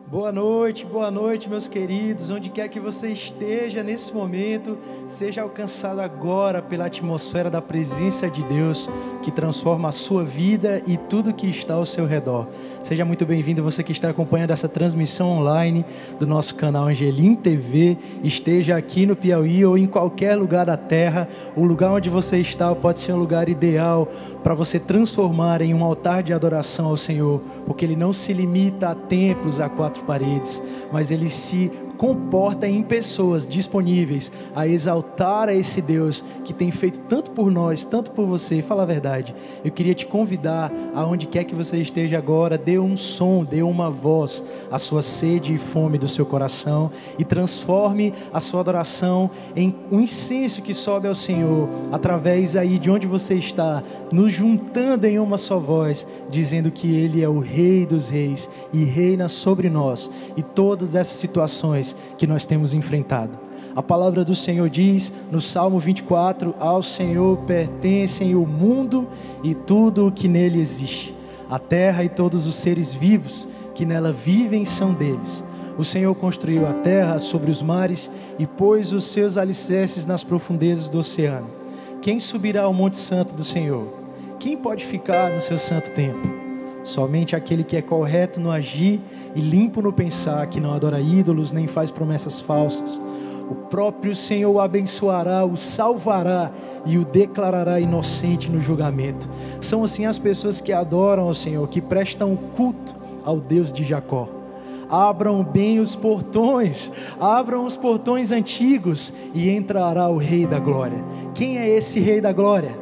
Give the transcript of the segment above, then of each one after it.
Boa noite, meus queridos. Onde quer que você esteja nesse momento, seja alcançado agora pela atmosfera da presença de Deus, que transforma a sua vida e tudo que está ao seu redor. Seja muito bem-vindo, você que está acompanhando essa transmissão online do nosso canal Angelim TV, esteja aqui no Piauí ou em qualquer lugar da terra. O lugar onde você está pode ser um lugar ideal para você transformar em um altar de adoração ao Senhor, porque Ele não se limita a templos, a quatro paredes, mas Ele se comporta em pessoas disponíveis a exaltar a esse Deus que tem feito tanto por nós, tanto por você. Fala a verdade. Eu queria te convidar, aonde quer que você esteja agora, dê um som, dê uma voz à sua sede e fome do seu coração e transforme a sua adoração em um incenso que sobe ao Senhor, através aí de onde você está, nos juntando em uma só voz, dizendo que Ele é o Rei dos Reis e reina sobre nós e todas essas situações que nós temos enfrentado. A palavra do Senhor diz no Salmo 24: ao Senhor pertencem o mundo e tudo o que nele existe. A terra e todos os seres vivos que nela vivem são deles. O Senhor construiu a terra sobre os mares e pôs os seus alicerces nas profundezas do oceano. Quem subirá ao monte santo do Senhor? Quem pode ficar no seu santo templo? Somente aquele que é correto no agir e limpo no pensar, que não adora ídolos nem faz promessas falsas. O próprio Senhor o abençoará, o salvará e o declarará inocente no julgamento. São assim as pessoas que adoram ao Senhor, que prestam culto ao Deus de Jacó. Abram bem os portões, abram os portões antigos e entrará o Rei da Glória. Quem é esse Rei da Glória?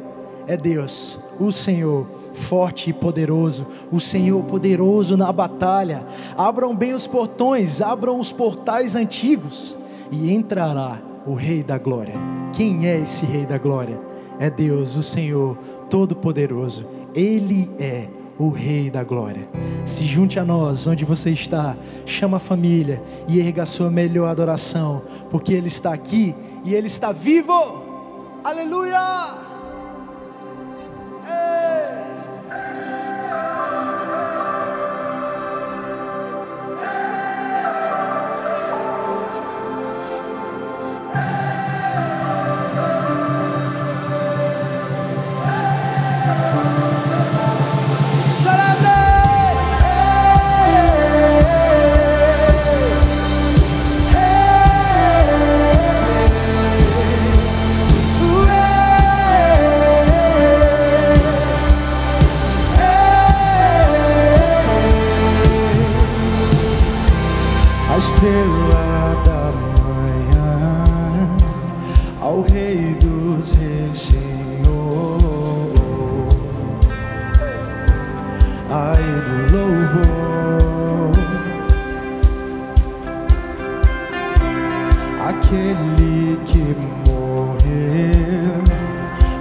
É Deus, o Senhor, forte e poderoso, o Senhor poderoso na batalha. Abram bem os portões, abram os portais antigos e entrará o Rei da Glória. Quem é esse Rei da Glória? É Deus, o Senhor todo-poderoso. Ele é o Rei da Glória. Se junte a nós onde você está, chama a família e erga a sua melhor adoração, porque Ele está aqui e Ele está vivo. Aleluia! A estrela da manhã, ao Rei dos Reis, Senhor, a Ele louvor, aquele que morreu,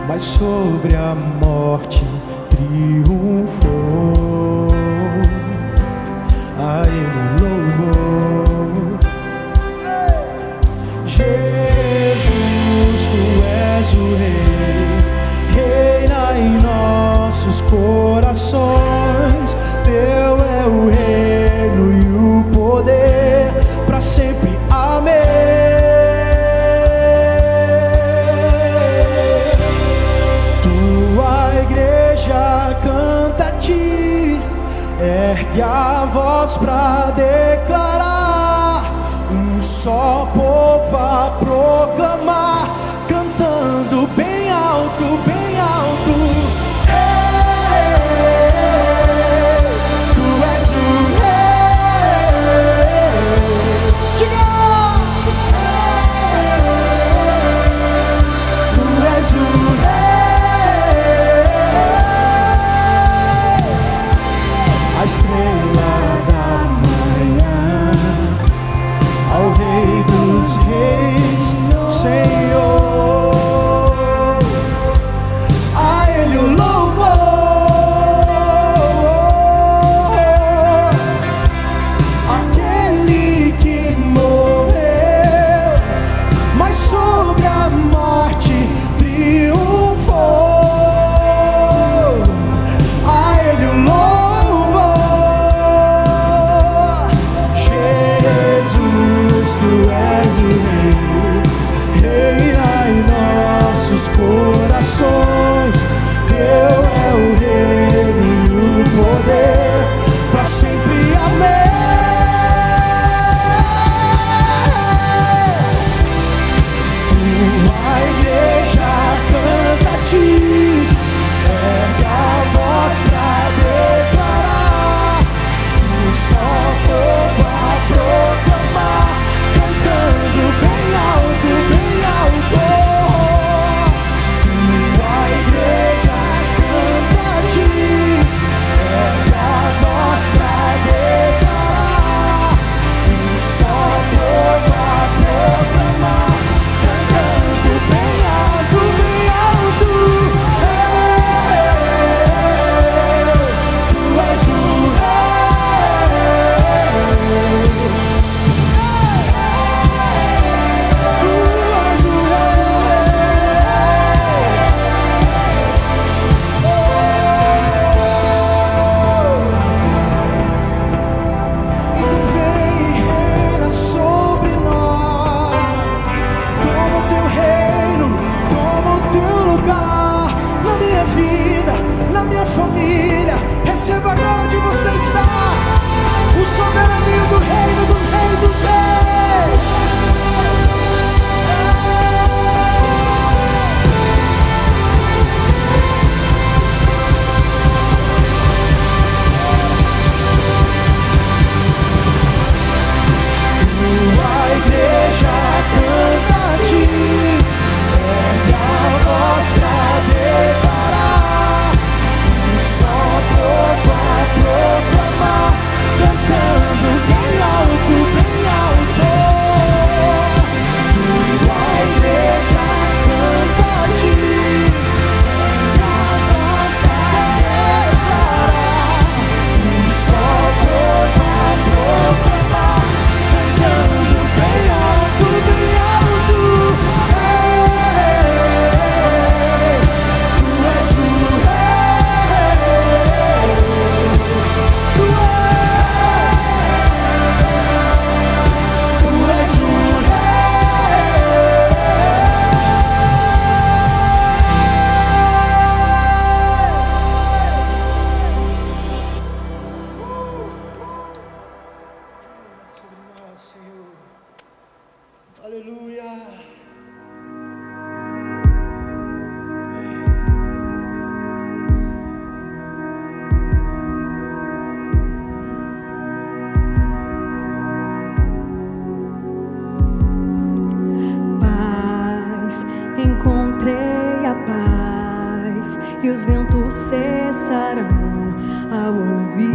mas sobre a morte triunfou, a Ele louvor. Jesus, Tu és o Rei, reina em nossos corações. Teu é o reino e o poder para sempre. Amém. Tua igreja canta a Ti, ergue a voz pra declarar, um só povo a proclamar, cantando bem alto, bem alto. Ei, Tu és o Rei. Diga! Tu és o Rei. A estrela da manhã, ao Rei dos Reis, Senhor, a Ele o louvor, aquele que morreu, mas sobre a morte triunfou, a Ele o louvor. Aleluia. Paz, encontrei a paz e os ventos cessarão ao ouvir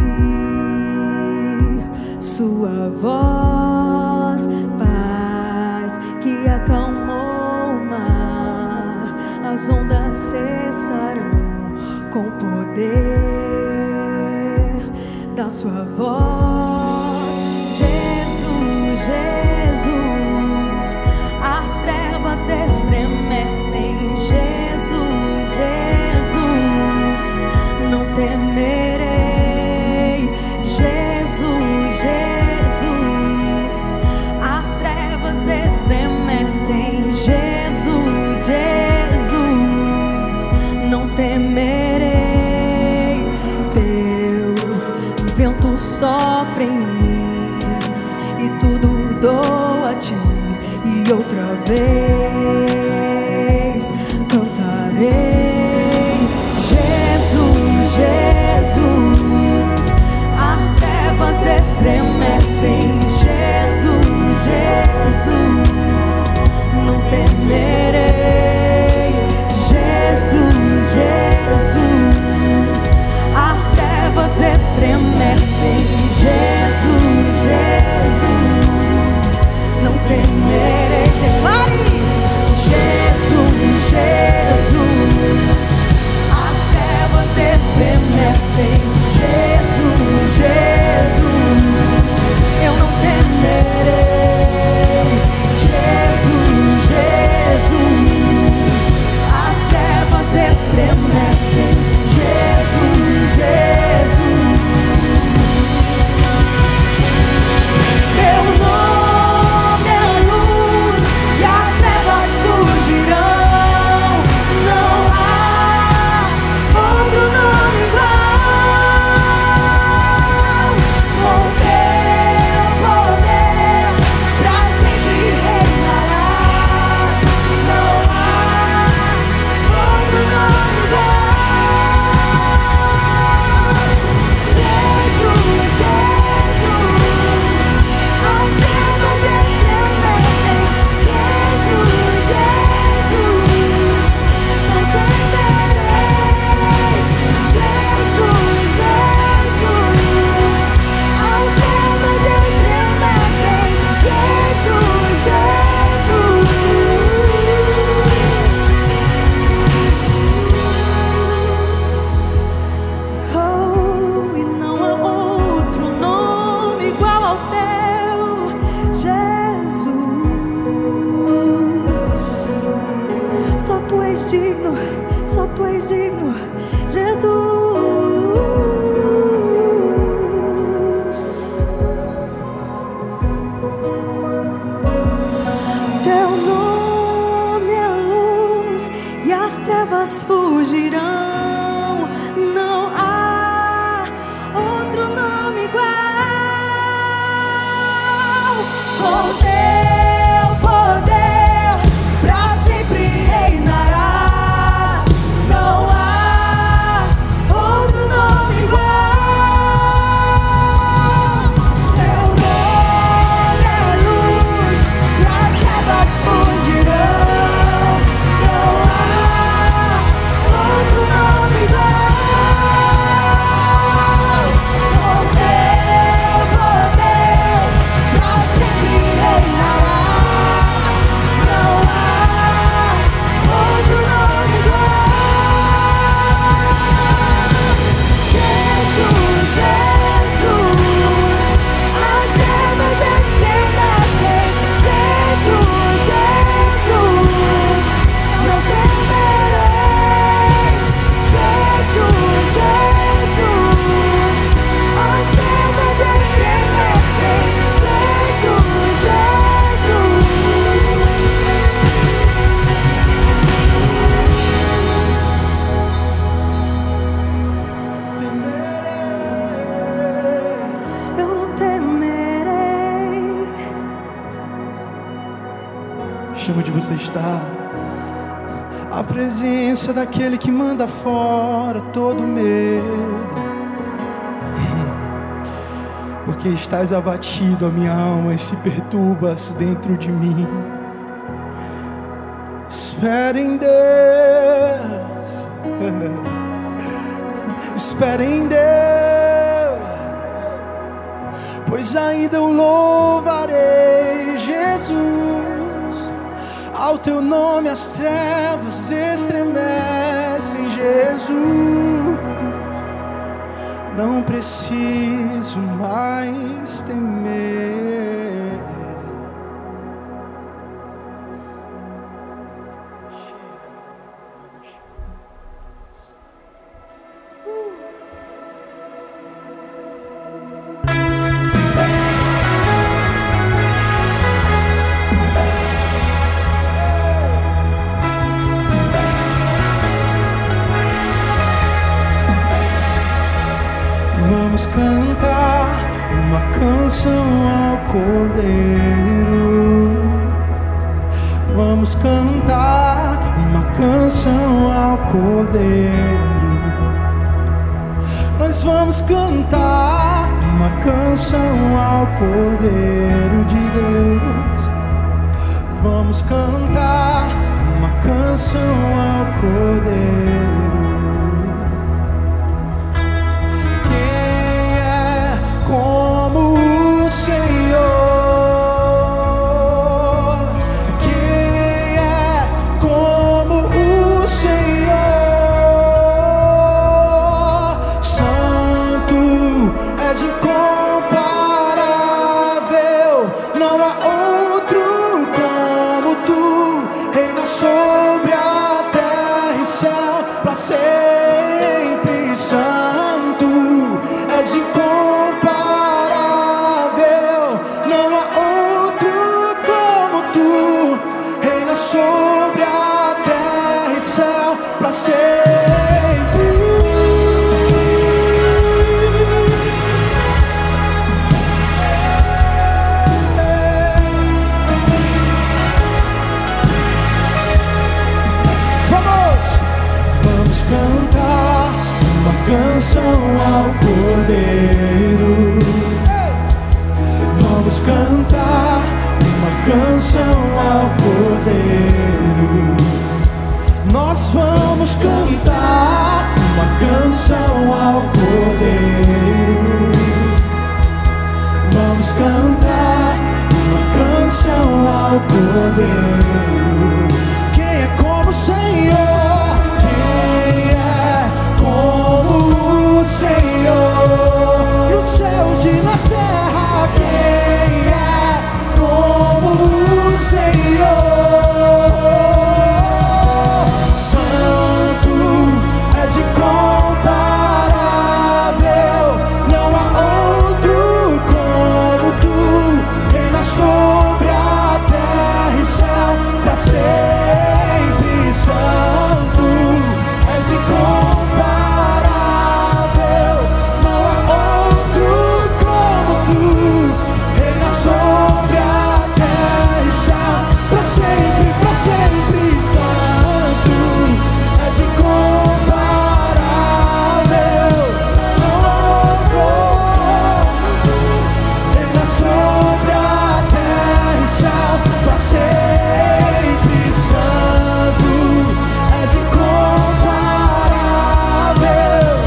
sua voz. Paz que acalmou o mar, as ondas cessarão com o poder da sua voz. Jesus, Jesus, as trevas estremecem. Jesus, Jesus, não temerei. Jesus, Jesus, as trevas estremecem. Jesus, Jesus, não temerei. Teu vento sopra em mim e tudo dou a ti, e outra vez cantarei. Jesus, Jesus, as trevas estremecem. Jesus, Jesus, não temerei. Jesus, Jesus, as trevas estremecem. Jesus, Jesus, não temerei. Declare. Jesus, Jesus, as trevas estremecem. Jesus, Jesus, eu não temerei. Jesus, Jesus, as trevas estremecem. Jesus, Jesus, teu nome é luz e as trevas fugirão. Não há outro nome igual. Com teu poder pra sempre reinará. Não há outro nome igual. Jesus, Jesus, as trevas estremecem. Jesus, Jesus, não temerei. Jesus, Jesus, as trevas estremecem. Jesus, Jesus. Oh, e não há outro nome igual ao teu, Jesus. Só tu és digno, só tu és digno, Jesus. Teu nome é luz e as trevas fugirão. Não há outro nome igual. Com teu poder pra sempre reinarás. Não há outro nome igual. Teu nome é luz e as trevas fugirão. Não há outro chama onde você está. A presença daquele que manda fora todo medo. Porque estás abatido, a minha alma, e se perturbas dentro de mim. Espere em Deus. Espere em Deus, pois ainda eu louvarei, Jesus. Ao teu nome as trevas estremecem, Jesus. Não preciso mais temer. Vamos cantar uma canção ao Cordeiro. Vamos cantar uma canção ao Cordeiro. Nós vamos cantar uma canção ao Cordeiro de Deus. Vamos cantar uma canção ao Cordeiro. Como o Senhor, quem é como o Senhor? Santo, és incomparável, não há outro como tu, reina sobre a terra e céu, para sempre. Santo, és incomparável, sobre a terra e céu, para sempre. Vamos cantar uma canção ao Cordeiro. Vamos cantar uma canção ao Cordeiro. Nós vamos cantar uma canção ao Cordeiro. Vamos cantar uma canção ao Cordeiro. Quem é como o Senhor? Quem é como o Senhor? Nos céus e na terra, quem é como o Senhor? Santo, és incomparável, não há outro como tu, reina sobre a terra e céu, para sempre. Santo, és incomparável, não há outro como tu, reina sobre a terra e céu, para sempre, para sempre. Santo, és incomparável, não há outro, reina sobre a terra e céu, para sempre. Santo, és incomparável,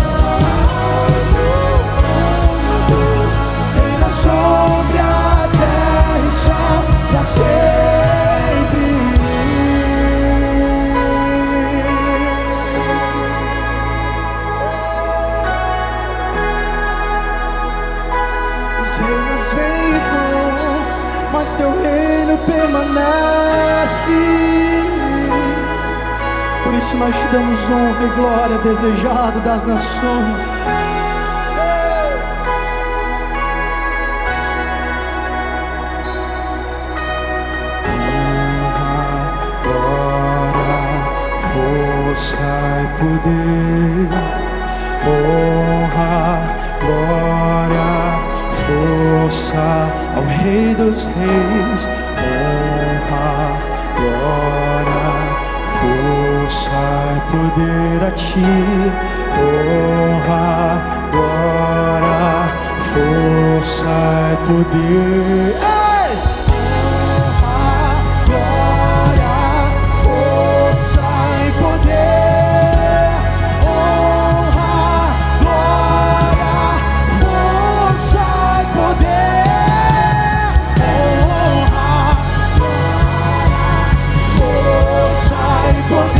reina sobre a terra e céu, para sempre. Os reinos vêm e vão, mas teu reino permanece. Por isso nós te damos honra e glória, desejado das nações. Força e poder, honra, glória, força ao Rei dos Reis, honra, glória. poder a ti, honra, glória, força e poder. Ei! Honra, glória, força e poder. Honra, glória, força e poder. Honra, glória, força e poder.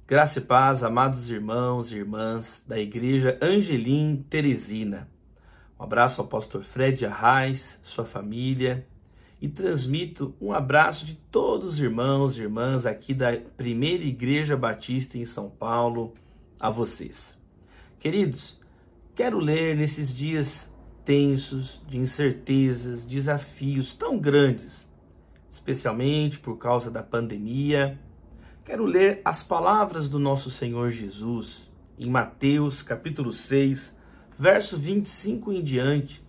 Graça e paz, amados irmãos e irmãs da Igreja Angelim Teresina. Um abraço ao pastor Fred Arraes, sua família, e transmito um abraço de todos os irmãos e irmãs aqui da Primeira Igreja Batista em São Paulo a vocês. Queridos, quero ler nesses dias tensos, de incertezas, desafios tão grandes, especialmente por causa da pandemia. Quero ler as palavras do nosso Senhor Jesus em Mateus capítulo 6, verso 25 em diante,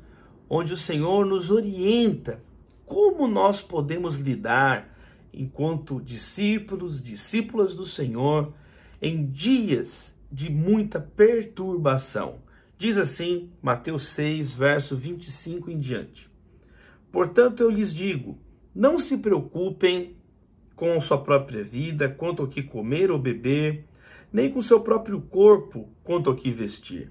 onde o Senhor nos orienta como nós podemos lidar enquanto discípulos, discípulas do Senhor, em dias de muita perturbação. Diz assim, Mateus 6, verso 25 em diante. Portanto, eu lhes digo, não se preocupem com sua própria vida, quanto ao que comer ou beber, nem com seu próprio corpo, quanto ao que vestir.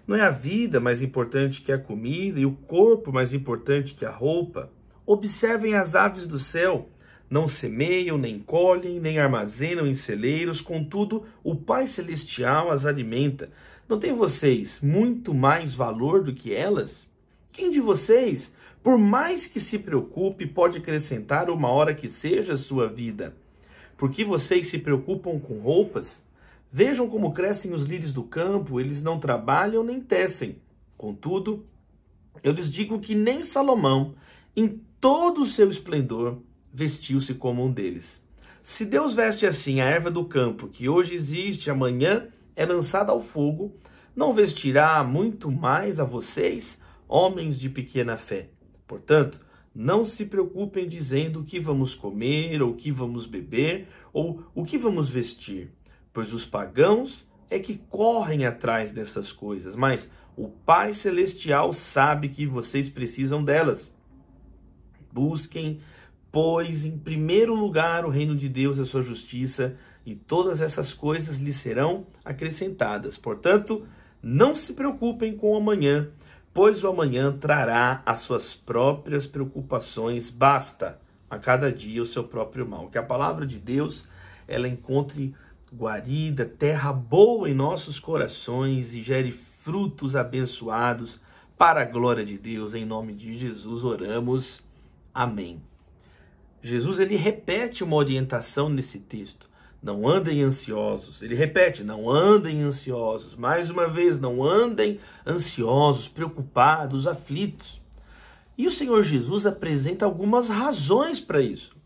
Não é a vida mais importante que a comida e o corpo mais importante que a roupa? Observem as aves do céu, não semeiam, nem colhem, nem armazenam em celeiros, contudo, o Pai Celestial as alimenta. Não tem vocês muito mais valor do que elas? Quem de vocês, por mais que se preocupe, pode acrescentar uma hora que seja a sua vida? Por que vocês se preocupam com roupas? Vejam como crescem os lírios do campo, eles não trabalham nem tecem. Contudo, eu lhes digo que nem Salomão, em todo o seu esplendor, vestiu-se como um deles. Se Deus veste assim a erva do campo, que hoje existe, amanhã é lançada ao fogo, não vestirá muito mais a vocês, homens de pequena fé? Portanto, não se preocupem dizendo o que vamos comer, ou o que vamos beber, ou o que vamos vestir, pois os pagãos é que correm atrás dessas coisas, mas o Pai Celestial sabe que vocês precisam delas. Busquem, pois, em primeiro lugar o reino de Deus e a sua justiça, e todas essas coisas lhes serão acrescentadas. Portanto, não se preocupem com o amanhã, pois o amanhã trará as suas próprias preocupações. Basta a cada dia o seu próprio mal. Que a palavra de Deus, ela encontre guarida, terra boa em nossos corações e gere frutos abençoados para a glória de Deus. Em nome de Jesus oramos. Amém. Jesus, ele repete uma orientação nesse texto. não andem ansiosos. Ele repete, não andem ansiosos. Mais uma vez, não andem ansiosos, preocupados, aflitos. E o Senhor Jesus apresenta algumas razões para isso.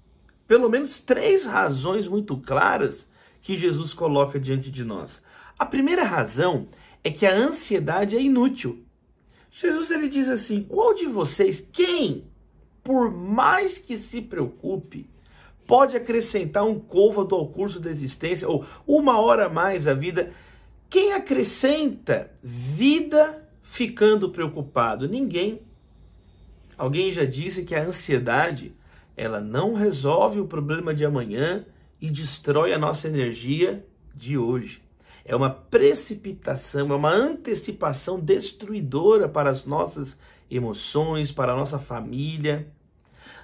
Pelo menos 3 razões muito claras que Jesus coloca diante de nós. A primeira razão é que a ansiedade é inútil. Jesus ele diz assim, qual de vocês, quem, por mais que se preocupe, pode acrescentar um côvado ao curso da existência, ou 1 hora a mais à vida? Quem acrescenta vida ficando preocupado? Ninguém. Alguém já disse que a ansiedade, ela não resolve o problema de amanhã e destrói a nossa energia de hoje. É uma precipitação, é uma antecipação destruidora para as nossas emoções, para a nossa família.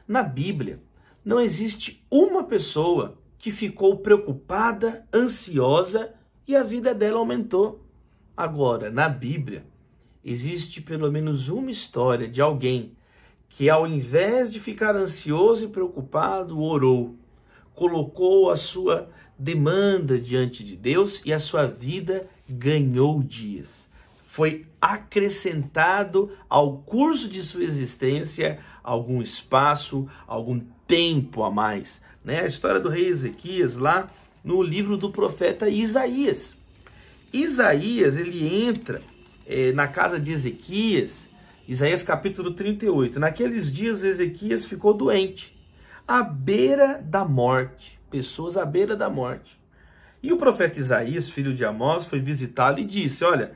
Na Bíblia, não existe uma pessoa que ficou preocupada, ansiosa e a vida dela aumentou. Agora, na Bíblia, existe pelo menos uma história de alguém que, ao invés de ficar ansioso e preocupado, orou, colocou a sua demanda diante de Deus e a sua vida ganhou dias. Foi acrescentado ao curso de sua existência algum espaço, algum tempo a mais. A história do rei Ezequias lá no livro do profeta Isaías. Isaías, ele entra na casa de Ezequias, Isaías capítulo 38. Naqueles dias Ezequias ficou doente, à beira da morte. Pessoas à beira da morte. E o profeta Isaías, filho de Amós, foi visitá-lo e disse, olha,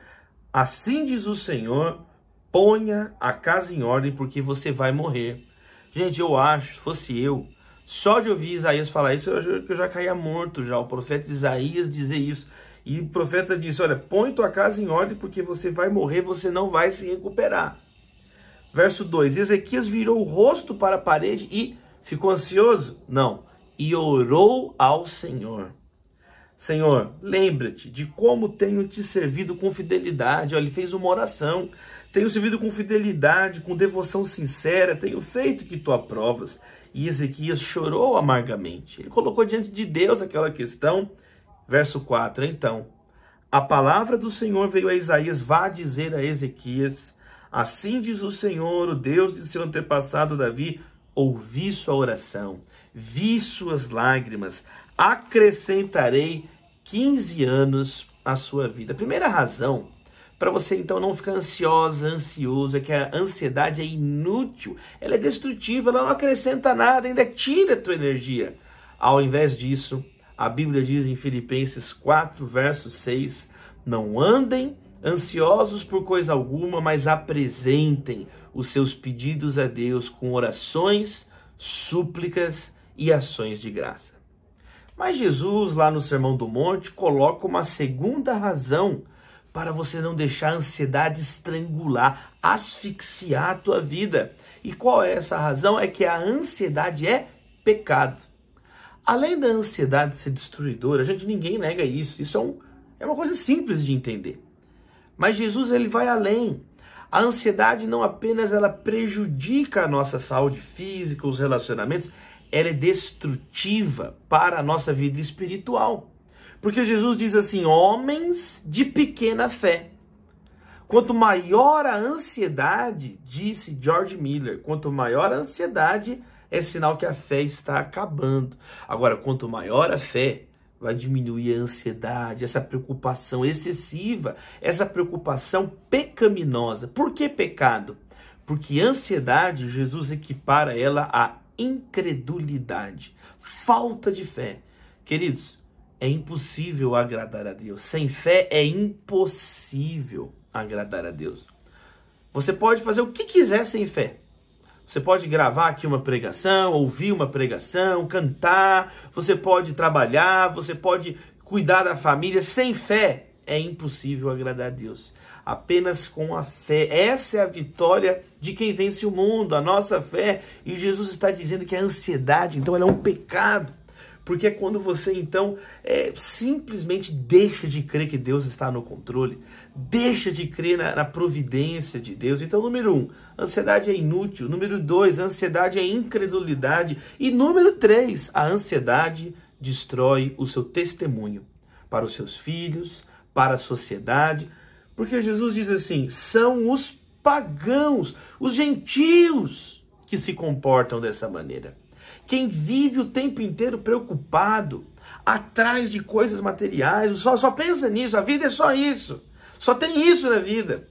assim diz o Senhor, ponha a casa em ordem porque você vai morrer. Gente, eu acho, se fosse eu, só de ouvir Isaías falar isso, eu já caía morto já. O profeta Isaías dizer isso. E o profeta disse, olha, põe tua casa em ordem porque você vai morrer, você não vai se recuperar. Verso 2, Ezequias virou o rosto para a parede e ficou ansioso? Não. E orou ao Senhor. Senhor, lembra-te de como tenho te servido com fidelidade. Olha, ele fez uma oração. Tenho servido com fidelidade, com devoção sincera. Tenho feito o que tu aprovas. E Ezequias chorou amargamente. Ele colocou diante de Deus aquela questão. Verso 4. Então, a palavra do Senhor veio a Isaías. Vá dizer a Ezequias. Assim diz o Senhor, o Deus de seu antepassado Davi. Ouvi sua oração. Vi suas lágrimas, acrescentarei 15 anos à sua vida. A primeira razão para você então não ficar ansioso, é que a ansiedade é inútil, ela é destrutiva, ela não acrescenta nada, ainda tira a tua energia. Ao invés disso, a Bíblia diz em Filipenses 4, verso 6, não andem ansiosos por coisa alguma, mas apresentem os seus pedidos a Deus com orações, súplicas e ações de graça. Mas Jesus, lá no Sermão do Monte, coloca uma segunda razão para você não deixar a ansiedade estrangular, asfixiar a tua vida. E qual é essa razão? É que a ansiedade é pecado. Além da ansiedade ser destruidora, ninguém nega isso. Isso é uma coisa simples de entender. Mas Jesus ele vai além. A ansiedade não apenas ela prejudica a nossa saúde física, os relacionamentos, ela é destrutiva para a nossa vida espiritual. Porque Jesus diz assim, homens de pequena fé. Quanto maior a ansiedade, disse George Miller, quanto maior a ansiedade, é sinal que a fé está acabando. Agora, quanto maior a fé, vai diminuir a ansiedade, essa preocupação excessiva, essa preocupação pecaminosa. Por que pecado? Porque ansiedade, Jesus equipara ela a incredulidade, falta de fé. Queridos, é impossível agradar a Deus. Sem fé é impossível agradar a Deus. Você pode fazer o que quiser sem fé. Você pode gravar aqui uma pregação, ouvir uma pregação, cantar, você pode trabalhar, você pode cuidar da família. Sem fé é impossível agradar a Deus. Apenas com a fé. Essa é a vitória de quem vence o mundo, a nossa fé. E Jesus está dizendo que a ansiedade, então, ela é um pecado. Porque é quando você, então, simplesmente deixa de crer que Deus está no controle. Deixa de crer na providência de Deus. Então, número 1, ansiedade é inútil. Número 2, ansiedade é incredulidade. E número 3, a ansiedade destrói o seu testemunho para os seus filhos, para a sociedade, porque Jesus diz assim, são os pagãos, os gentios que se comportam dessa maneira. Quem vive o tempo inteiro preocupado, atrás de coisas materiais, só pensa nisso, a vida é só isso, só tem isso na vida.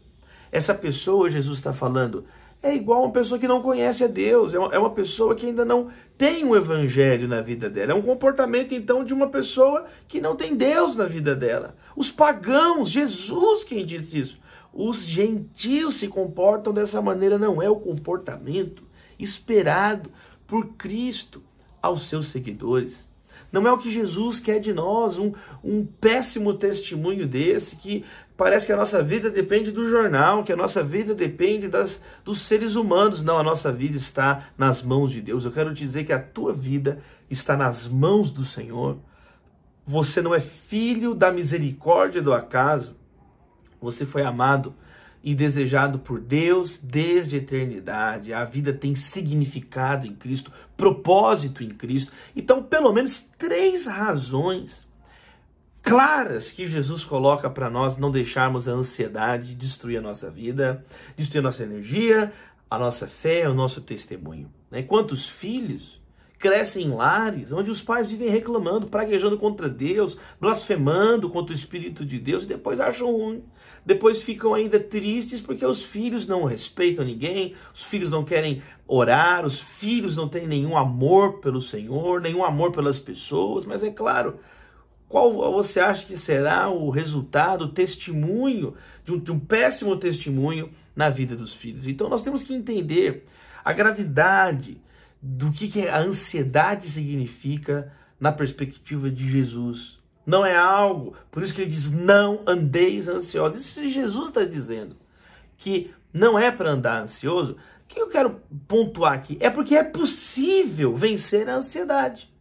Essa pessoa, Jesus está falando, é igual uma pessoa que não conhece a Deus, é uma pessoa que ainda não tem um evangelho na vida dela, é um comportamento então de uma pessoa que não tem Deus na vida dela. Os pagãos, Jesus quem disse isso, os gentios se comportam dessa maneira, não é o comportamento esperado por Cristo aos seus seguidores. Não é o que Jesus quer de nós, um péssimo testemunho desse, que parece que a nossa vida depende do jornal, que a nossa vida depende dos seres humanos. Não, a nossa vida está nas mãos de Deus. Eu quero te dizer que a tua vida está nas mãos do Senhor. Você não é filho da misericórdia do acaso. Você foi amado e desejado por Deus desde a eternidade. A vida tem significado em Cristo, propósito em Cristo. Então, pelo menos 3 razões claras que Jesus coloca para nós não deixarmos a ansiedade destruir a nossa vida, destruir a nossa energia, a nossa fé, o nosso testemunho. Quantos filhos crescem em lares onde os pais vivem reclamando, praguejando contra Deus, blasfemando contra o Espírito de Deus e depois acham ruim. Depois ficam ainda tristes porque os filhos não respeitam ninguém, os filhos não querem orar, os filhos não têm nenhum amor pelo Senhor, nenhum amor pelas pessoas. Mas é claro, qual você acha que será o resultado, o testemunho de um péssimo testemunho na vida dos filhos? Então nós temos que entender a gravidade do que a ansiedade significa na perspectiva de Jesus. Não é algo, por isso que ele diz, não andeis ansiosos. Isso Jesus está dizendo, que não é para andar ansioso. O que eu quero pontuar aqui? É porque é possível vencer a ansiedade.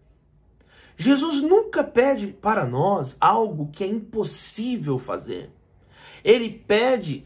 Jesus nunca pede para nós algo que é impossível fazer. Ele pede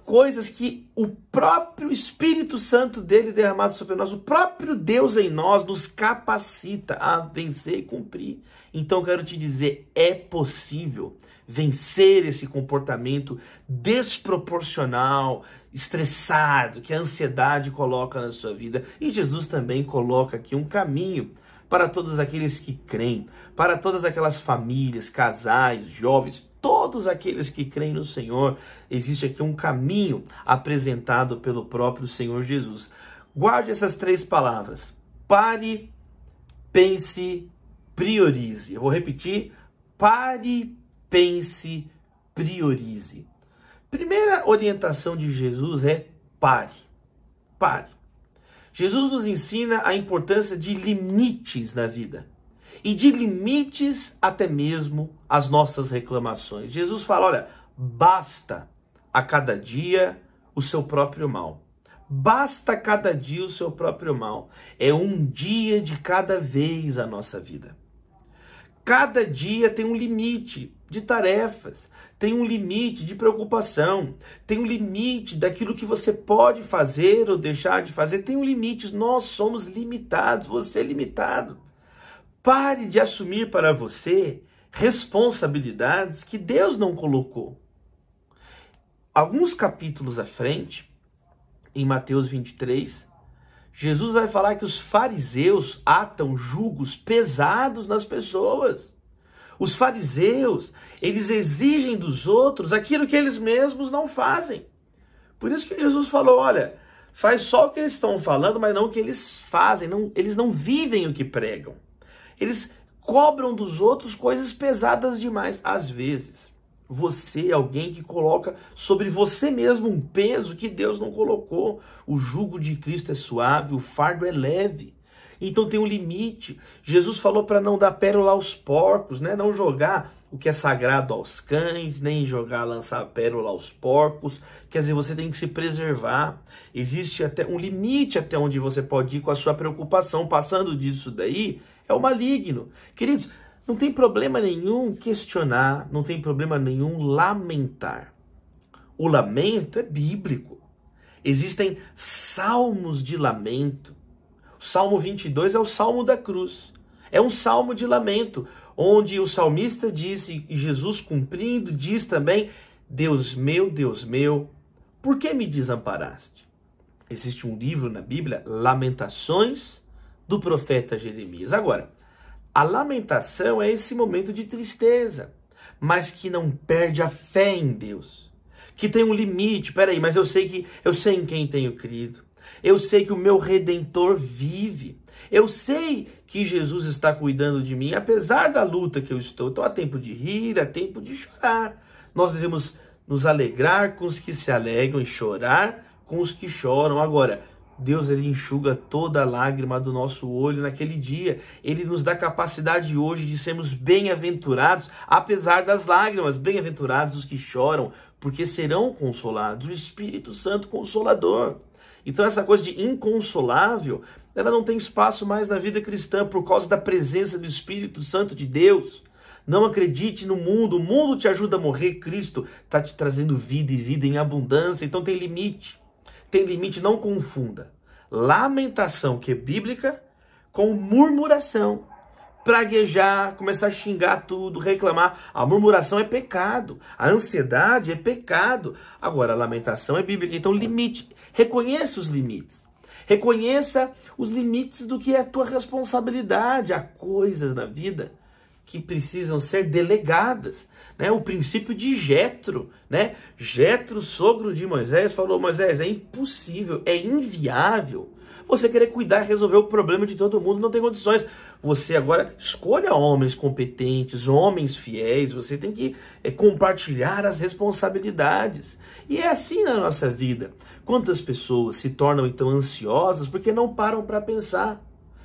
coisas que o próprio Espírito Santo dele derramado sobre nós, o próprio Deus em nós nos capacita a vencer e cumprir. Então eu quero te dizer, é possível vencer esse comportamento desproporcional, estressado, que a ansiedade coloca na sua vida. E Jesus também coloca aqui um caminho para todos aqueles que creem, para todas aquelas famílias, casais, jovens, todos aqueles que creem no Senhor. Existe aqui um caminho apresentado pelo próprio Senhor Jesus. Guarde essas 3 palavras. Pare, pense, priorize. Eu vou repetir. Pare, pense, priorize. Primeira orientação de Jesus é pare. Pare. Jesus nos ensina a importância de limites na vida. E de limites até mesmo às nossas reclamações. Jesus fala, olha, basta a cada dia o seu próprio mal. Basta a cada dia o seu próprio mal. É um dia de cada vez a nossa vida. Cada dia tem um limite de tarefas, tem um limite de preocupação, tem um limite daquilo que você pode fazer ou deixar de fazer, tem um limite. Nós somos limitados, você é limitado. Pare de assumir para você responsabilidades que Deus não colocou. Alguns capítulos à frente, em Mateus 23, Jesus vai falar que os fariseus atam jugos pesados nas pessoas. Os fariseus, eles exigem dos outros aquilo que eles mesmos não fazem. Por isso que Jesus falou, olha, faz só o que eles estão falando, mas não o que eles fazem. Eles não vivem o que pregam. Eles cobram dos outros coisas pesadas demais. Às vezes, você é alguém que coloca sobre você mesmo um peso que Deus não colocou. O jugo de Cristo é suave, o fardo é leve. Então tem um limite. Jesus falou para não dar pérola aos porcos, né? Não jogar o que é sagrado aos cães, nem lançar pérola aos porcos. Quer dizer, você tem que se preservar. Existe até um limite até onde você pode ir com a sua preocupação. Passando disso daí, é o maligno. Queridos, não tem problema nenhum questionar, não tem problema nenhum lamentar. O lamento é bíblico. Existem salmos de lamento. O Salmo 22 é o Salmo da cruz. É um salmo de lamento, onde o salmista disse, e Jesus cumprindo, diz também: Deus meu, por que me desamparaste? Existe um livro na Bíblia, Lamentações, do profeta Jeremias. Agora, a lamentação é esse momento de tristeza, mas que não perde a fé em Deus, que tem um limite. Peraí, mas eu sei em quem tenho crido. Eu sei que o meu Redentor vive. Eu sei que Jesus está cuidando de mim, apesar da luta que eu estou. Então há tempo de rir, há tempo de chorar. Nós devemos nos alegrar com os que se alegram e chorar com os que choram. Agora, Deus, ele enxuga toda a lágrima do nosso olho naquele dia. Ele nos dá capacidade hoje de sermos bem-aventurados, apesar das lágrimas. Bem-aventurados os que choram, porque serão consolados. O Espírito Santo Consolador. Então essa coisa de inconsolável, ela não tem espaço mais na vida cristã por causa da presença do Espírito Santo de Deus. Não acredite no mundo, o mundo te ajuda a morrer, Cristo está te trazendo vida e vida em abundância, então tem limite. Tem limite, não confunda lamentação, que é bíblica, com murmuração. Praguejar, começar a xingar tudo, reclamar. A murmuração é pecado, a ansiedade é pecado. Agora, a lamentação é bíblica, então limite. Reconheça os limites. Reconheça os limites do que é a tua responsabilidade. Há coisas na vida que precisam ser delegadas, né? O princípio de Jetro, né? Jetro, sogro de Moisés, falou: Moisés, é impossível, é inviável você querer cuidar e resolver o problema de todo mundo, não tem condições. Você agora escolha homens competentes, homens fiéis, você tem que compartilhar as responsabilidades. E é assim na nossa vida. Quantas pessoas se tornam então ansiosas porque não param para pensar?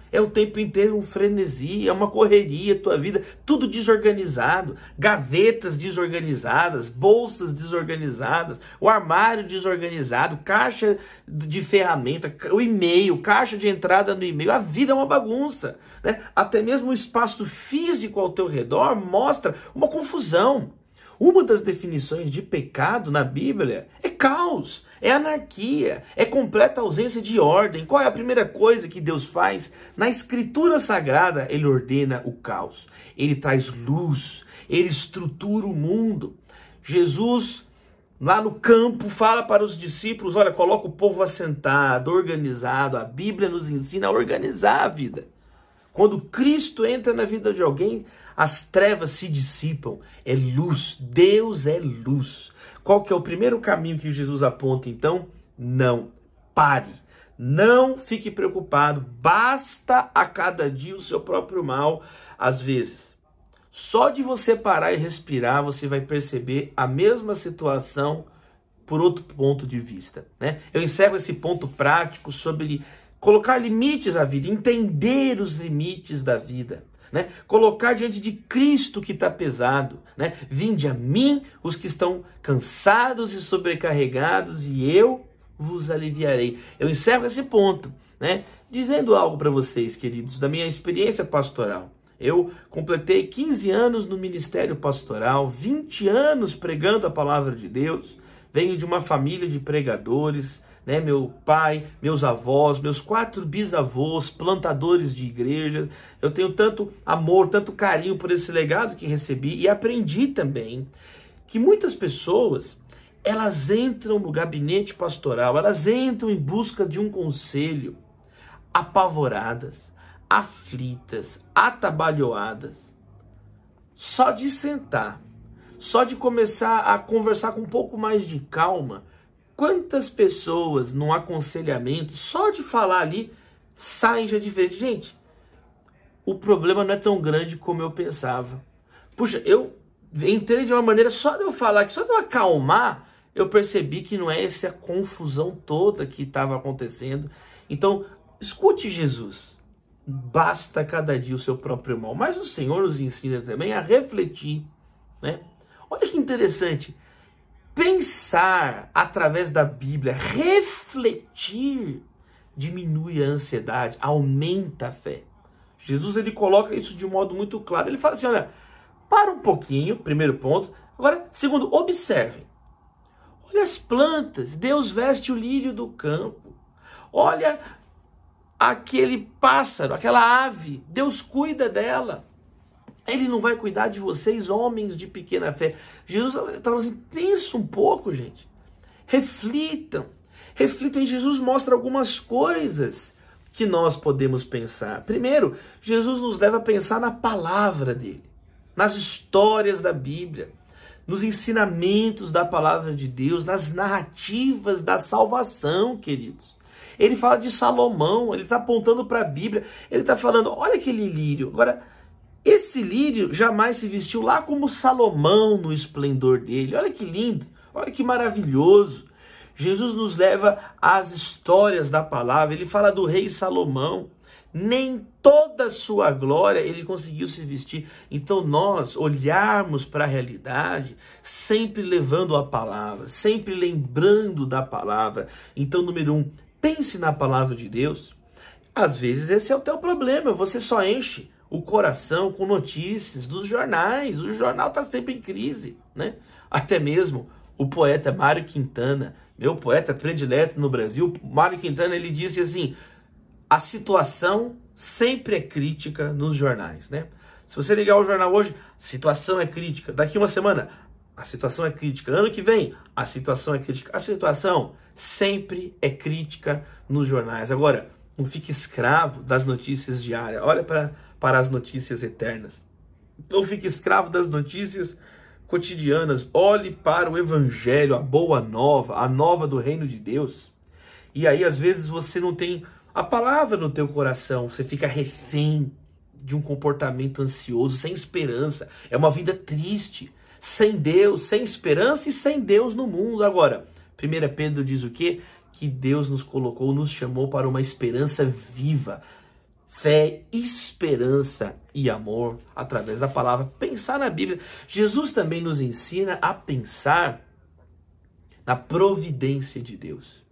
É o tempo inteiro um frenesi, é uma correria, tua vida, tudo desorganizado, gavetas desorganizadas, bolsas desorganizadas, o armário desorganizado, caixa de ferramenta, o e-mail, caixa de entrada no e-mail, a vida é uma bagunça, né? Até mesmo o espaço físico ao teu redor mostra uma confusão. Uma das definições de pecado na Bíblia é caos, é anarquia, é completa ausência de ordem. Qual é a primeira coisa que Deus faz? Na Escritura Sagrada, Ele ordena o caos. Ele traz luz, Ele estrutura o mundo. Jesus, lá no campo, fala para os discípulos: olha, coloca o povo assentado, organizado. A Bíblia nos ensina a organizar a vida. Quando Cristo entra na vida de alguém, as trevas se dissipam. É luz. Deus é luz. Qual que é o primeiro caminho que Jesus aponta, então? Não pare. Não fique preocupado. Basta a cada dia o seu próprio mal. Às vezes, só de você parar e respirar, você vai perceber a mesma situação por outro ponto de vista, né? Eu encerro esse ponto prático sobre colocar limites à vida, entender os limites da vida, né? Colocar diante de Cristo que está pesado, né? Vinde a mim os que estão cansados e sobrecarregados, e eu vos aliviarei. Eu encerro esse ponto, né? Dizendo algo para vocês, queridos, da minha experiência pastoral. Eu completei 15 anos no ministério pastoral, 20 anos pregando a palavra de Deus. Venho de uma família de pregadores, né? Meu pai, meus avós, meus 4 bisavós, plantadores de igrejas. Eu tenho tanto amor, tanto carinho por esse legado que recebi, e aprendi também que muitas pessoas, elas entram no gabinete pastoral, elas entram em busca de um conselho, apavoradas, aflitas, atabalhoadas. Só de sentar, só de começar a conversar com um pouco mais de calma, quantas pessoas num aconselhamento, só de falar ali, saem já diferente. Gente, o problema não é tão grande como eu pensava. Puxa, eu entrei de uma maneira, só de eu falar aqui, só de eu acalmar, eu percebi que não é essa confusão toda que estava acontecendo. Então, escute Jesus. Basta cada dia o seu próprio mal. Mas o Senhor nos ensina também a refletir, né? Olha que interessante. Pensar através da Bíblia, refletir, diminui a ansiedade, aumenta a fé. Jesus, ele coloca isso de um modo muito claro. Ele fala assim, olha, para um pouquinho, primeiro ponto. Agora, segundo, observem. Olha as plantas, Deus veste o lírio do campo. Olha aquele pássaro, aquela ave, Deus cuida dela. Ele não vai cuidar de vocês, homens de pequena fé. Jesus está falando assim, pensa um pouco, gente. Reflitam. Reflitam, e Jesus mostra algumas coisas que nós podemos pensar. Primeiro, Jesus nos leva a pensar na palavra dele, nas histórias da Bíblia, nos ensinamentos da palavra de Deus, nas narrativas da salvação, queridos. Ele fala de Salomão, ele está apontando para a Bíblia, ele está falando, olha aquele lírio. Agora, esse lírio jamais se vestiu lá como Salomão no esplendor dele. Olha que lindo, olha que maravilhoso. Jesus nos leva às histórias da palavra, ele fala do rei Salomão. Nem toda a sua glória ele conseguiu se vestir. Então nós olharmos para a realidade, sempre levando a palavra, sempre lembrando da palavra. Então, número 1, pense na palavra de Deus. Às vezes esse é o teu problema, você só enche o coração com notícias dos jornais. O jornal está sempre em crise, né? Até mesmo o poeta Mário Quintana, meu poeta predileto no Brasil, Mário Quintana, ele disse assim, a situação sempre é crítica nos jornais, né? Se você ligar o jornal hoje, a situação é crítica. Daqui uma semana, a situação é crítica. Ano que vem, a situação é crítica. A situação sempre é crítica nos jornais. Agora, não fique escravo das notícias diárias. Olha para as notícias eternas. Não fique escravo das notícias cotidianas. Olhe para o Evangelho, a boa nova, a nova do reino de Deus. E aí, às vezes, você não tem a palavra no teu coração, você fica refém de um comportamento ansioso, sem esperança. É uma vida triste, sem Deus, sem esperança e sem Deus no mundo. Agora, 1 Pedro diz o quê? Que Deus nos colocou, nos chamou para uma esperança viva. Fé, esperança e amor através da palavra. Pensar na Bíblia. Jesus também nos ensina a pensar na providência de Deus.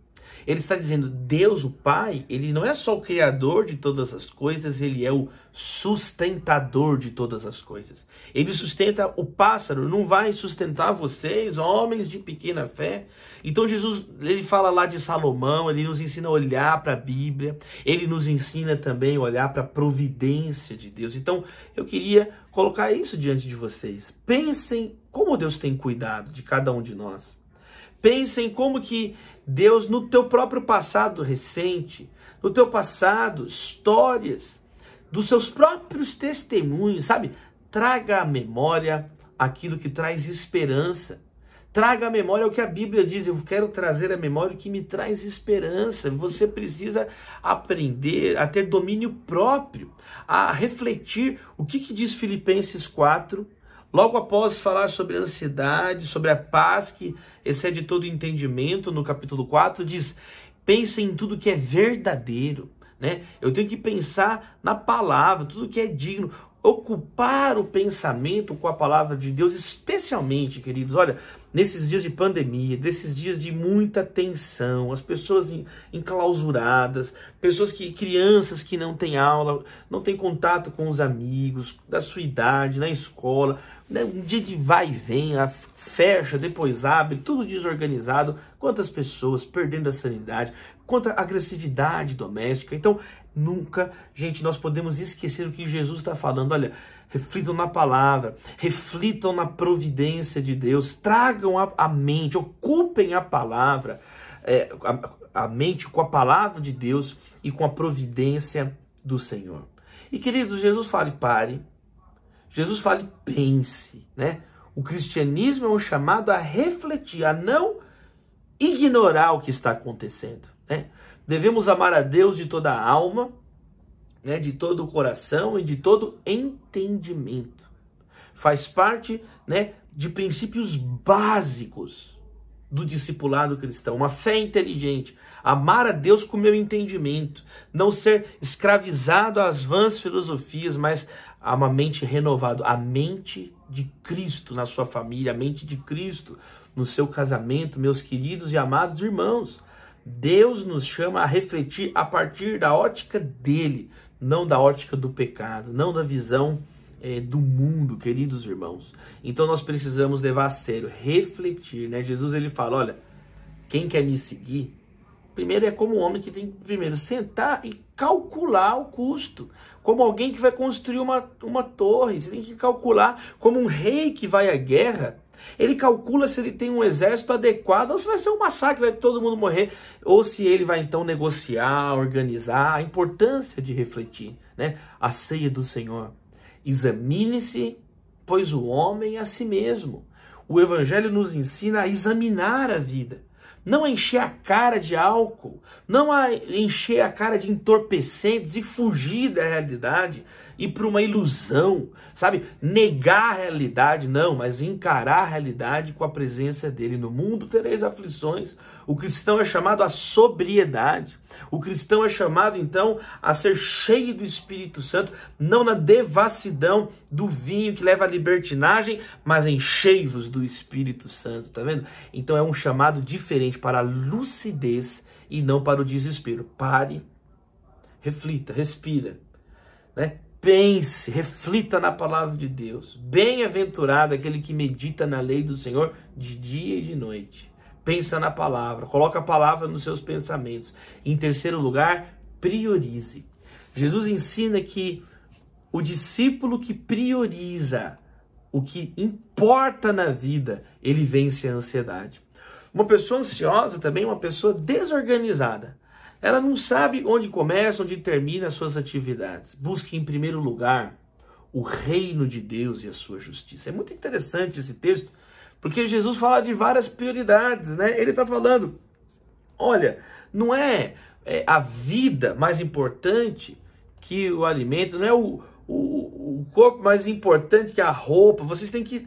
Ele está dizendo, Deus, o Pai, ele não é só o criador de todas as coisas, ele é o sustentador de todas as coisas. Ele sustenta o pássaro, não vai sustentar vocês, homens de pequena fé? Então Jesus, ele fala lá de Salomão, ele nos ensina a olhar para a Bíblia, ele nos ensina também a olhar para a providência de Deus. Então eu queria colocar isso diante de vocês. Pensem como Deus tem cuidado de cada um de nós. Pensem como que Deus, no teu próprio passado recente, no teu passado, histórias, dos seus próprios testemunhos, sabe? Traga à memória aquilo que traz esperança. Traga à memória o que a Bíblia diz. Eu quero trazer à memória o que me traz esperança. Você precisa aprender a ter domínio próprio, a refletir o que diz Filipenses 4, logo após falar sobre a ansiedade, sobre a paz que excede todo entendimento, no capítulo 4, diz, pense em tudo que é verdadeiro, né? Eu tenho que pensar na palavra, tudo que é digno, ocupar o pensamento com a palavra de Deus, especialmente, queridos, olha, nesses dias de pandemia, desses dias de muita tensão, as pessoas enclausuradas, crianças que não têm aula, não têm contato com os amigos da sua idade, na escola, né? Um dia de vai e vem, fecha, depois abre, tudo desorganizado, quantas pessoas perdendo a sanidade, quanta agressividade doméstica. Então, nunca, gente, nós podemos esquecer o que Jesus está falando. Olha, reflitam na palavra, reflitam na providência de Deus, tragam a mente, ocupem a palavra, a mente com a palavra de Deus e com a providência do Senhor. E, queridos, Jesus fala, pare, Jesus fala, pense, né? O cristianismo é um chamado a refletir, a não ignorar o que está acontecendo, né? Devemos amar a Deus de toda a alma, né, de todo o coração e de todo entendimento. Faz parte, né, de princípios básicos do discipulado cristão. Uma fé inteligente, amar a Deus com o meu entendimento, não ser escravizado às vãs filosofias, mas a uma mente renovada, a mente de Cristo na sua família, a mente de Cristo no seu casamento, meus queridos e amados irmãos. Deus nos chama a refletir a partir da ótica dele, não da ótica do pecado, não da visão do mundo, queridos irmãos. Então nós precisamos levar a sério, refletir, né? Jesus, ele fala, olha, quem quer me seguir, Primeiro é como um homem que tem que primeiro sentar e calcular o custo. Como alguém que vai construir uma torre, você tem que calcular. Como um rei que vai à guerra, ele calcula se ele tem um exército adequado, ou se vai ser um massacre, vai todo mundo morrer, ou se ele vai então negociar, organizar. A importância de refletir, né? A ceia do Senhor. Examine-se, pois o homem é a si mesmo. O Evangelho nos ensina a examinar a vida. Não a encher a cara de álcool, não a encher a cara de entorpecentes e fugir da realidade, ir para uma ilusão, sabe? Negar a realidade, não, mas encarar a realidade com a presença dele. No mundo tereis aflições. O cristão é chamado à sobriedade. O cristão é chamado, então, a ser cheio do Espírito Santo, não na devassidão do vinho que leva à libertinagem, mas enchei-vos do Espírito Santo, tá vendo? Então é um chamado diferente para a lucidez e não para o desespero. Pare, reflita, respira, né? Pense, reflita na palavra de Deus. Bem-aventurado aquele que medita na lei do Senhor de dia e de noite. Pensa na palavra, coloca a palavra nos seus pensamentos. Em terceiro lugar, priorize. Jesus ensina que o discípulo que prioriza o que importa na vida, ele vence a ansiedade. Uma pessoa ansiosa também é uma pessoa desorganizada. Ela não sabe onde começa, onde termina as suas atividades. Busque em primeiro lugar o reino de Deus e a sua justiça. É muito interessante esse texto, porque Jesus fala de várias prioridades, né? Ele está falando, olha, não é a vida mais importante que o alimento, não é o corpo mais importante que a roupa. Vocês têm que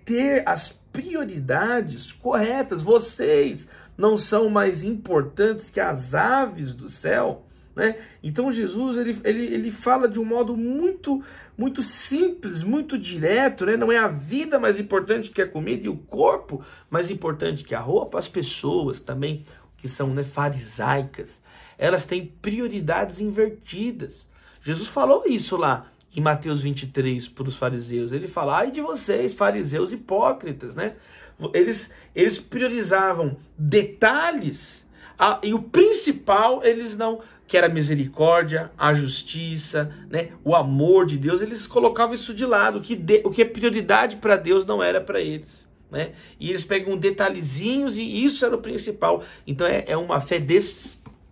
ter as prioridades corretas. Vocês não são mais importantes que as aves do céu, né? Então Jesus ele fala de um modo muito simples, muito direto, né? Não é a vida mais importante que a comida e o corpo mais importante que a roupa. As pessoas também que são, né, farisaicas, elas têm prioridades invertidas. Jesus falou isso lá em Mateus 23 para os fariseus. Ele fala, ai de vocês, fariseus hipócritas, né? Eles priorizavam detalhes, e o principal eles não, que era a misericórdia, a justiça, né, o amor de Deus, eles colocavam isso de lado. O que é prioridade para Deus não era para eles, né? E eles pegam detalhezinhos e isso era o principal. Então é uma fé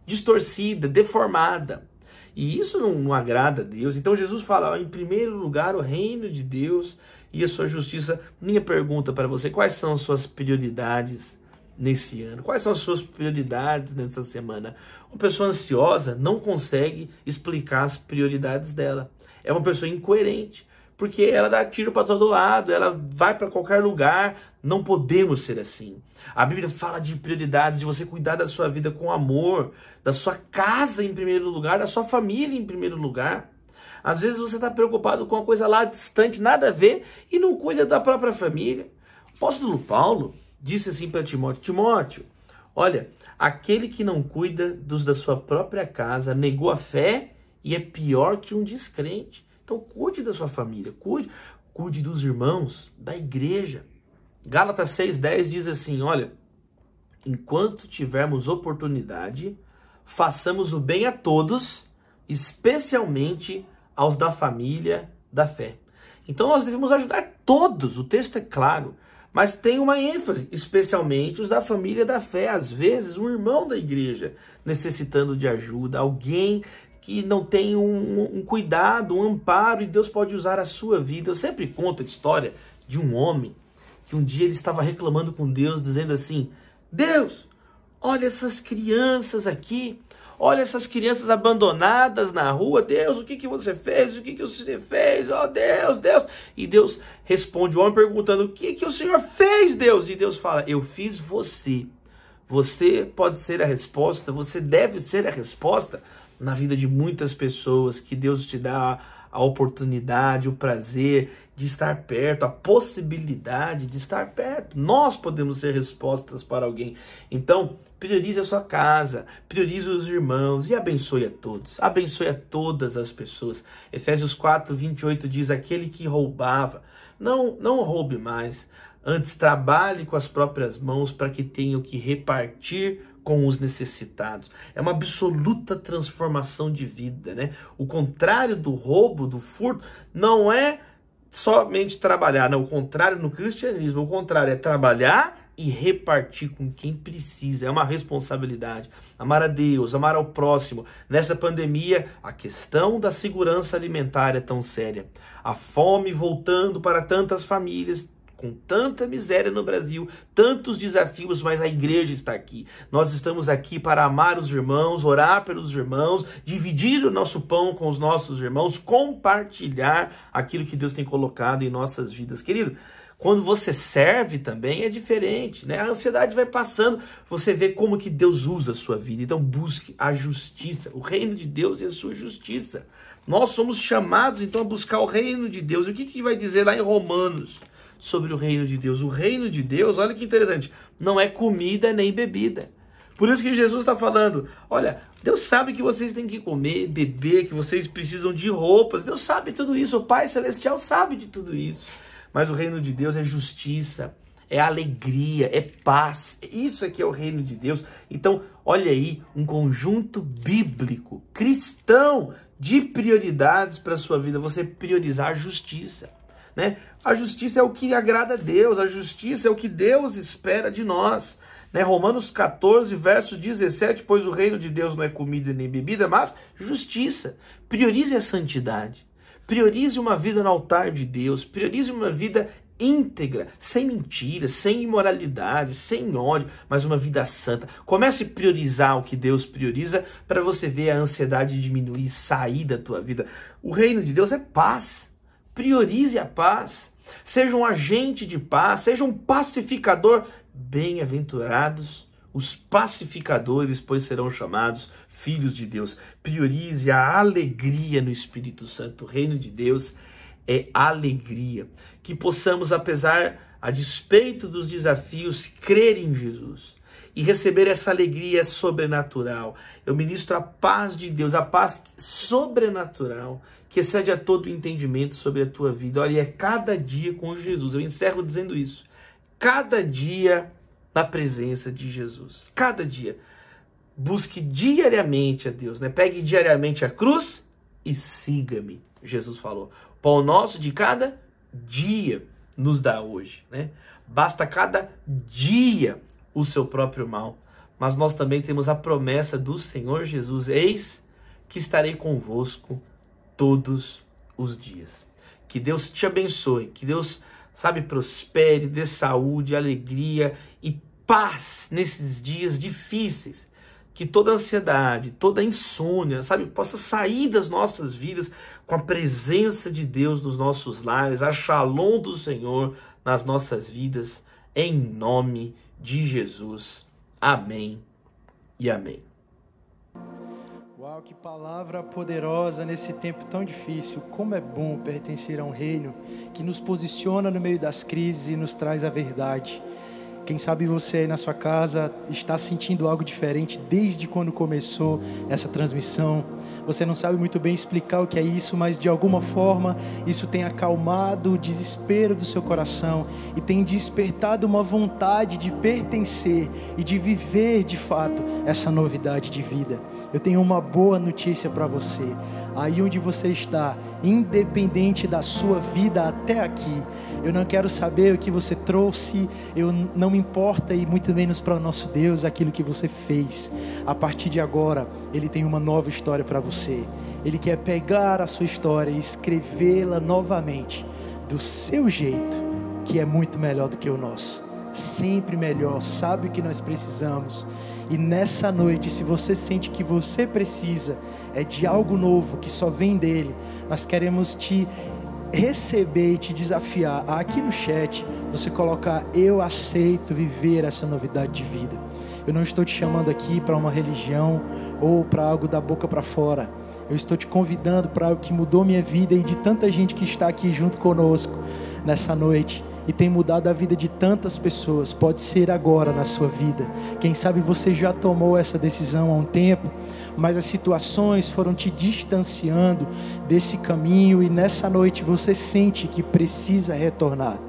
distorcida, deformada. E isso não agrada a Deus. Então Jesus fala, em primeiro lugar, o reino de Deus e a sua justiça. Minha pergunta para você, quais são as suas prioridades nesse ano? Quais são as suas prioridades nessa semana? Uma pessoa ansiosa não consegue explicar as prioridades dela. É uma pessoa incoerente, porque ela dá tiro para todo lado, ela vai para qualquer lugar. Não podemos ser assim. A Bíblia fala de prioridades, de você cuidar da sua vida com amor, da sua casa em primeiro lugar, da sua família em primeiro lugar. Às vezes você está preocupado com uma coisa lá distante, nada a ver, e não cuida da própria família. O apóstolo Paulo disse assim para Timóteo, Timóteo, olha, aquele que não cuida dos da sua própria casa, negou a fé e é pior que um descrente. Então cuide da sua família, cuide dos irmãos, da igreja. Gálatas 6,10 diz assim, olha, enquanto tivermos oportunidade, façamos o bem a todos, especialmente aos da família da fé. Então nós devemos ajudar todos, o texto é claro, mas tem uma ênfase, especialmente os da família da fé. Às vezes um irmão da igreja necessitando de ajuda, alguém que não tem um cuidado, um amparo, e Deus pode usar a sua vida. Eu sempre conto a história de um homem que um dia ele estava reclamando com Deus, dizendo assim, Deus, olha essas crianças aqui, olha essas crianças abandonadas na rua, Deus, o que você fez? O que você fez? Oh, Deus, Deus. E Deus responde o homem perguntando, o que o Senhor fez, Deus? E Deus fala, eu fiz você. Você pode ser a resposta, você deve ser a resposta na vida de muitas pessoas, que Deus te dá a oportunidade, o prazer de estar perto, a possibilidade de estar perto. Nós podemos ser respostas para alguém. Então, priorize a sua casa, priorize os irmãos e abençoe a todos. Abençoe a todas as pessoas. Efésios 4:28 diz, aquele que roubava, não roube mais. Antes, trabalhe com as próprias mãos para que tenha o que repartir com os necessitados. É uma absoluta transformação de vida, né? O contrário do roubo, do furto, não é somente trabalhar, não. O contrário no cristianismo, o contrário é trabalhar e repartir com quem precisa. É uma responsabilidade. Amar a Deus, amar ao próximo. Nessa pandemia, a questão da segurança alimentar é tão séria. A fome voltando para tantas famílias, com tanta miséria no Brasil, tantos desafios, mas a igreja está aqui. Nós estamos aqui para amar os irmãos, orar pelos irmãos, dividir o nosso pão com os nossos irmãos, compartilhar aquilo que Deus tem colocado em nossas vidas. Querido, quando você serve também é diferente, né? A ansiedade vai passando, você vê como que Deus usa a sua vida. Então busque a justiça, o reino de Deus e a sua justiça. Nós somos chamados então a buscar o reino de Deus. O que vai dizer lá em Romanos sobre o reino de Deus? O reino de Deus, olha que interessante, não é comida nem bebida. Por isso que Jesus está falando, olha, Deus sabe que vocês têm que comer, beber, que vocês precisam de roupas. Deus sabe tudo isso, o Pai Celestial sabe de tudo isso. Mas o reino de Deus é justiça, é alegria, é paz. Isso aqui é o reino de Deus. Então, olha aí, um conjunto bíblico, cristão, de prioridades para a sua vida. Você priorizar a justiça, né? A justiça é o que agrada a Deus, a justiça é o que Deus espera de nós. Né? Romanos 14, verso 17, pois o reino de Deus não é comida nem bebida, mas justiça. Priorize a santidade. Priorize uma vida no altar de Deus, priorize uma vida íntegra, sem mentiras, sem imoralidade, sem ódio, mas uma vida santa. Comece a priorizar o que Deus prioriza para você ver a ansiedade diminuir, sair da tua vida. O reino de Deus é paz. Priorize a paz. Seja um agente de paz, seja um pacificador. Bem-aventurados os pacificadores, pois serão chamados filhos de Deus. Priorize a alegria no Espírito Santo. O reino de Deus é alegria. Que possamos, a despeito dos desafios, crer em Jesus e receber essa alegria sobrenatural. Eu ministro a paz de Deus, a paz sobrenatural, que excede a todo entendimento sobre a tua vida. Olha, é cada dia com Jesus. Eu encerro dizendo isso. Cada dia na presença de Jesus. Cada dia. Busque diariamente a Deus, né? Pegue diariamente a cruz e siga-me. Jesus falou. Pão nosso de cada dia nos dá hoje, né? Basta cada dia o seu próprio mal. Mas nós também temos a promessa do Senhor Jesus. Eis que estarei convosco todos os dias. Que Deus te abençoe. Que Deus, prospere, dê saúde, alegria e paz nesses dias difíceis. Que toda ansiedade, toda insônia, possa sair das nossas vidas com a presença de Deus nos nossos lares, a shalom do Senhor nas nossas vidas, em nome de Jesus. Amém e amém. Uau, que palavra poderosa nesse tempo tão difícil. Como é bom pertencer a um reino que nos posiciona no meio das crises e nos traz a verdade. Quem sabe você aí na sua casa está sentindo algo diferente desde quando começou essa transmissão. Você não sabe muito bem explicar o que é isso, mas de alguma forma isso tem acalmado o desespero do seu coração e tem despertado uma vontade de pertencer e de viver de fato essa novidade de vida. Eu tenho uma boa notícia para você. Aí onde você está, independente da sua vida até aqui, eu não quero saber o que você trouxe, não me importa e muito menos para o nosso Deus aquilo que você fez. A partir de agora, Ele tem uma nova história para você. Ele quer pegar a sua história e escrevê-la novamente, do seu jeito, que é muito melhor do que o nosso. Sempre melhor, sabe o que nós precisamos. E nessa noite, se você sente que você precisa de algo novo, que só vem dele, nós queremos te receber e te desafiar a aqui no chat, você colocar: eu aceito viver essa novidade de vida. Eu não estou te chamando aqui para uma religião ou para algo da boca para fora. Eu estou te convidando para algo que mudou minha vida e de tanta gente que está aqui junto conosco nessa noite. E tem mudado a vida de tantas pessoas. Pode ser agora na sua vida. Quem sabe você já tomou essa decisão há um tempo, mas as situações foram te distanciando desse caminho, e nessa noite você sente que precisa retornar.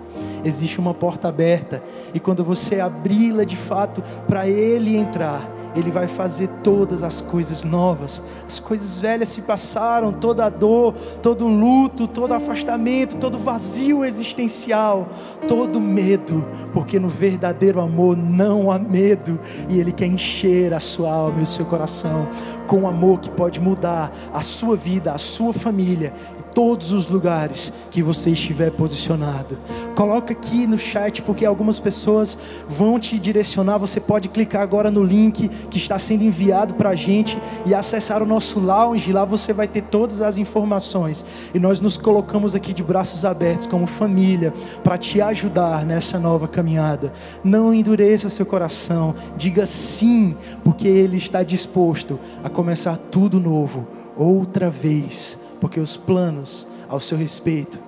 Existe uma porta aberta, e quando você abri-la de fato para Ele entrar, Ele vai fazer todas as coisas novas. As coisas velhas se passaram, toda a dor, todo o luto, todo o afastamento, todo o vazio existencial, todo medo, porque no verdadeiro amor não há medo, e Ele quer encher a sua alma e o seu coração com um amor que pode mudar a sua vida, a sua família, em todos os lugares que você estiver posicionado. Coloca aqui no chat, porque algumas pessoas vão te direcionar. Você pode clicar agora no link que está sendo enviado para a gente e acessar o nosso lounge. Lá você vai ter todas as informações, e nós nos colocamos aqui de braços abertos como família para te ajudar nessa nova caminhada. Não endureça seu coração, diga sim, porque Ele está disposto a começar tudo novo outra vez, porque os planos ao seu respeito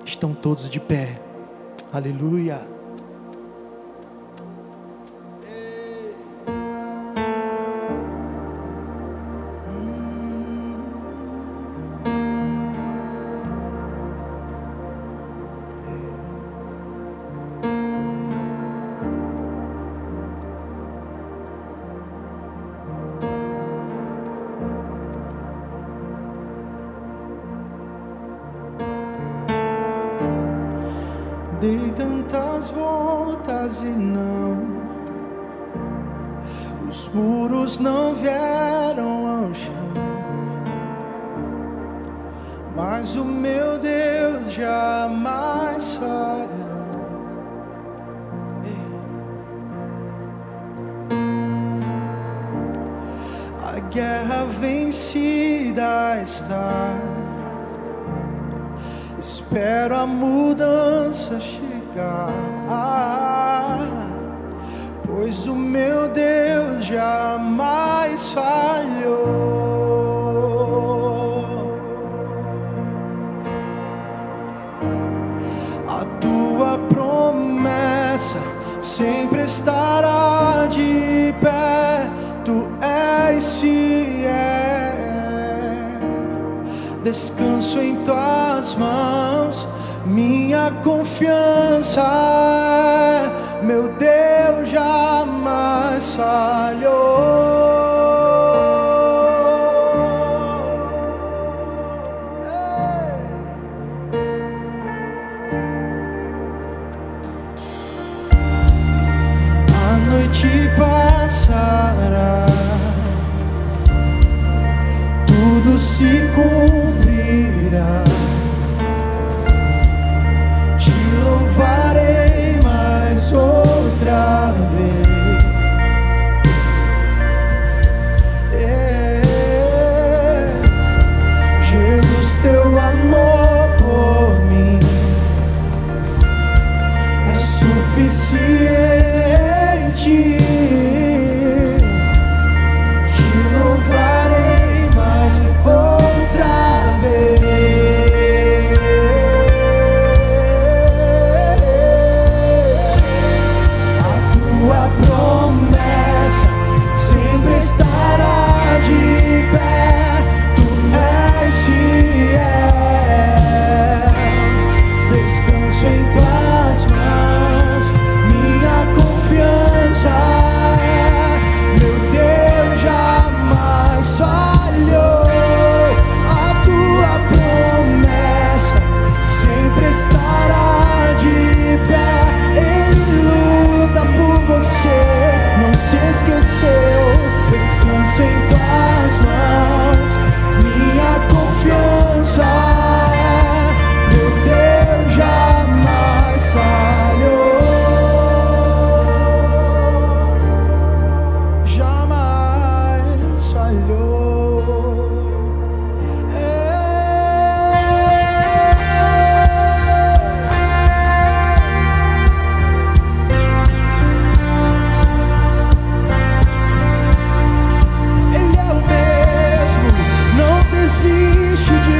estão todos de pé. Aleluia. Dei tantas voltas e os muros não vieram ao chão, mas o meu Deus jamais falhou. A guerra vencida está, espero a mudança chegar, pois o meu Deus jamais falhou. A tua promessa sempre estará de pé. Tu és fiel, descanso em tuas mãos, minha confiança é, meu Deus jamais falhou. A noite passará, tudo se cumprirá. Te louvarei mais outra vez. Jesus, teu amor por mim é suficiente. Te louvarei mais outra vez. A tua promessa sempre estará de pé. Tu és fiel, descanso em tuas mãos, minha confiança é, meu Deus jamais falhou. A tua promessa sempre estará de pé. Ele luta por você, não se esqueceu. Descanso em tuas mãos, minha confiança é, meu Deus jamais falhou. Jamais falhou. Ele é o mesmo, não desiste de